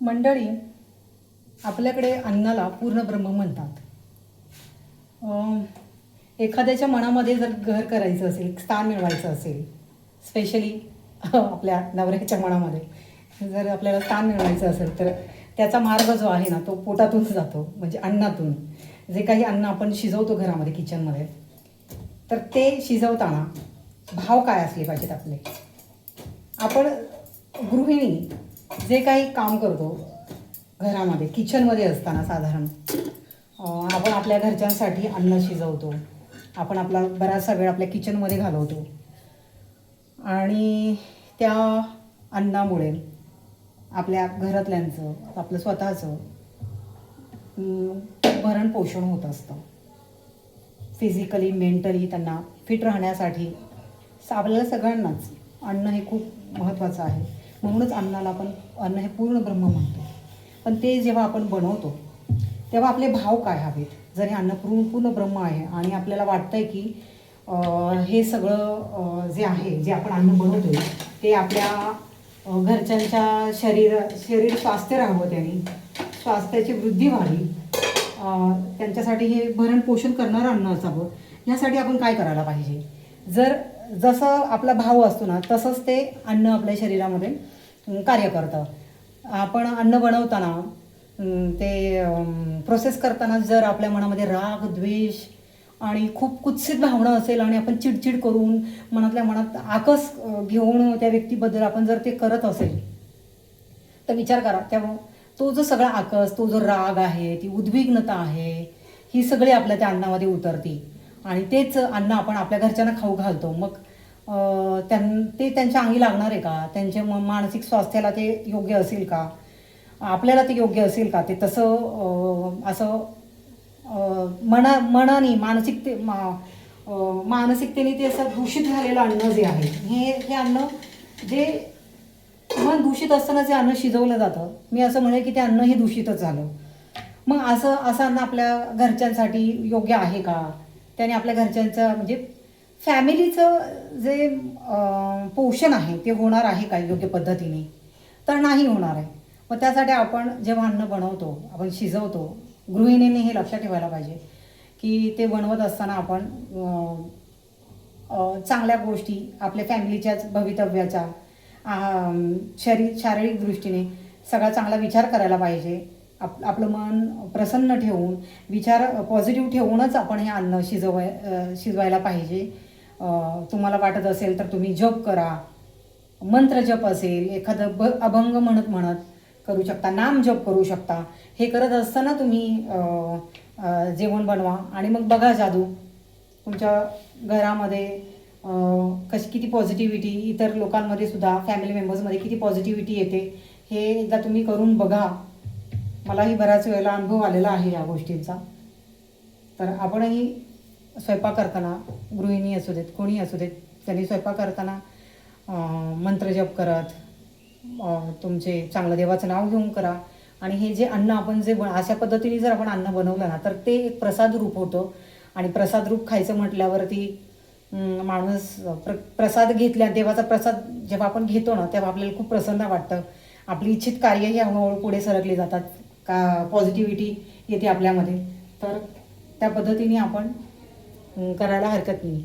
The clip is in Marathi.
मंडळी, आपल्याकडे अन्नाला पूर्ण ब्रह्म म्हणतात. एखाद्याच्या मनामध्ये जर घर करायचं असेल, स्थान मिळवायचं असेल, स्पेशली आपल्या नवऱ्याच्या मनामध्ये जर आपल्याला स्थान मिळवायचं असेल, तर त्याचा मार्ग जो आहे ना, तो पोटातून जातो, म्हणजे अन्नातून. जे काही अन्न आपण शिजवतो घरामध्ये, किचनमध्ये, तर ते शिजवताना भाव काय असले पाहिजेत आपले. आपण गृहिणी जे काही काम करतो घरामध्ये, किचनमध्ये असताना साधारण आपण आपल्या घरच्यांसाठी अन्न शिजवतो, आपण आपला बराचसा वेळ आपल्या किचनमध्ये घालवतो आणि त्या अन्नामुळे आपल्या घरातल्यांचं, आपलं स्वतःचं भरण पोषण होत असतं. फिजिकली, मेंटली त्यांना फिट राहण्यासाठी आपल्याला सगळ्यांनाच अन्न हे खूप महत्त्वाचं आहे. म्हणूनच अन्नाला आपण अन्न हे पूर्ण ब्रह्म म्हणतो. पण ते जेव्हा आपण बनवतो तेव्हा आपले भाव काय हवेत. जर हे अन्न पूर्ण ब्रह्म आहे आणि आपल्याला वाटतंय की हे सगळं जे आहे, जे आपण अन्न बनवतो ते आपल्या घरच्यांच्या शरीर स्वास्थ्य राहावं, त्यांनी स्वास्थ्याची वृद्धी व्हावी, त्यांच्यासाठी हे भरण पोषण करणारं अन्न असावं, यासाठी आपण काय करायला पाहिजे. जसं आपला भाव असतो ना, तसंच ते अन्न आपल्या शरीरामध्ये कार्य करतं. आपण अन्न बनवताना, ते प्रोसेस करताना जर आपल्या मनामध्ये राग, द्वेष आणि खूप कुत्सित भावना असेल आणि आपण चिडचिड करून मनातल्या मनात आकस घेऊन त्या व्यक्तीबद्दल आपण जर ते करत असेल, तर विचार करा, तेव्हा तो जो सगळा आकस, तो जो राग आहे, ती उद्विग्नता आहे, ही सगळी आपल्या त्या अन्नामध्ये उतरते आणि तेच अन्न आपण आपल्या घरच्यांना खाऊ घालतो. मग ते त्यांच्या अंगी लागणार आहे का? त्यांच्या मानसिक स्वास्थ्याला ते योग्य असेल का? आपल्याला ते योग्य असेल का? ते तसं असं मनाने मानसिकतेने ते असं दूषित झालेलं अन्न जे आहे, हे अन्न जे मन दूषित असताना जे अन्न शिजवलं जातं, मी असं म्हणेल की ते अन्न हे दूषितच झालं. मग असं अन्न आपल्या घरच्यांसाठी योग्य आहे का? त्याने आपल्या घरच्यांचं म्हणजे फॅमिलीचं जे पोषण आहे ते होणार आहे का योग्य पद्धतीने? तर नाही होणार आहे. मग त्यासाठी आपण जेव्हा अन्न बनवतो, आपण शिजवतो, गृहिणीने हे लक्षात ठेवायला पाहिजे की ते बनवत असताना आपण चांगल्या गोष्टी, आपल्या फॅमिलीच्याच भवितव्याचा, शारीरिक दृष्टीने सगळा चांगला विचार करायला पाहिजे. आपलं मन प्रसन्न ठेवून, विचार पॉझिटिव्ह ठेवूनच आपण हे अन्न शिजवायला पाहिजे. तुम्हाला वाटत असेल तर तुम्ही जप करा, मंत्र जप असेल, एखादं अभंग म्हणत करू शकता, नाम जप करू शकता. हे करत असताना तुम्ही जेवण बनवा आणि मग बघा जादू. तुमच्या घरामध्ये किती पॉझिटिव्हिटी, इतर लोकांमध्ये सुद्धा, फॅमिली मेंबर्समध्ये किती पॉझिटिव्हिटी येते, हे एकदा तुम्ही करून बघा. मलाही बऱ्याच वेळेला अनुभव आलेला आहे या गोष्टींचा. तर आपणही स्वयंपाक करताना, गृहिणी असू देत, कोणी असू देत, त्यांनी स्वयंपाक करताना मंत्रजप करत, तुमचे चांगलं देवाचं नाव घेऊन करा. आणि हे जे अन्न आपण अशा पद्धतीने जर आपण अन्न बनवलं ना, तर ते एक प्रसाद रूप होतं. आणि प्रसाद रूप खायचं म्हटल्यावरती माणूस प्रसाद घेतल्या, देवाचा प्रसाद जेव्हा आपण घेतो ना, तेव्हा आपल्याला खूप प्रसन्न वाटतं. आपली इच्छित कार्यही हळूहळू पुढे सरकली जातात, का पॉझिटिव्हिटी येते आपल्यामध्ये. तर त्या पद्धतीने आपण करायला हरकत नाही.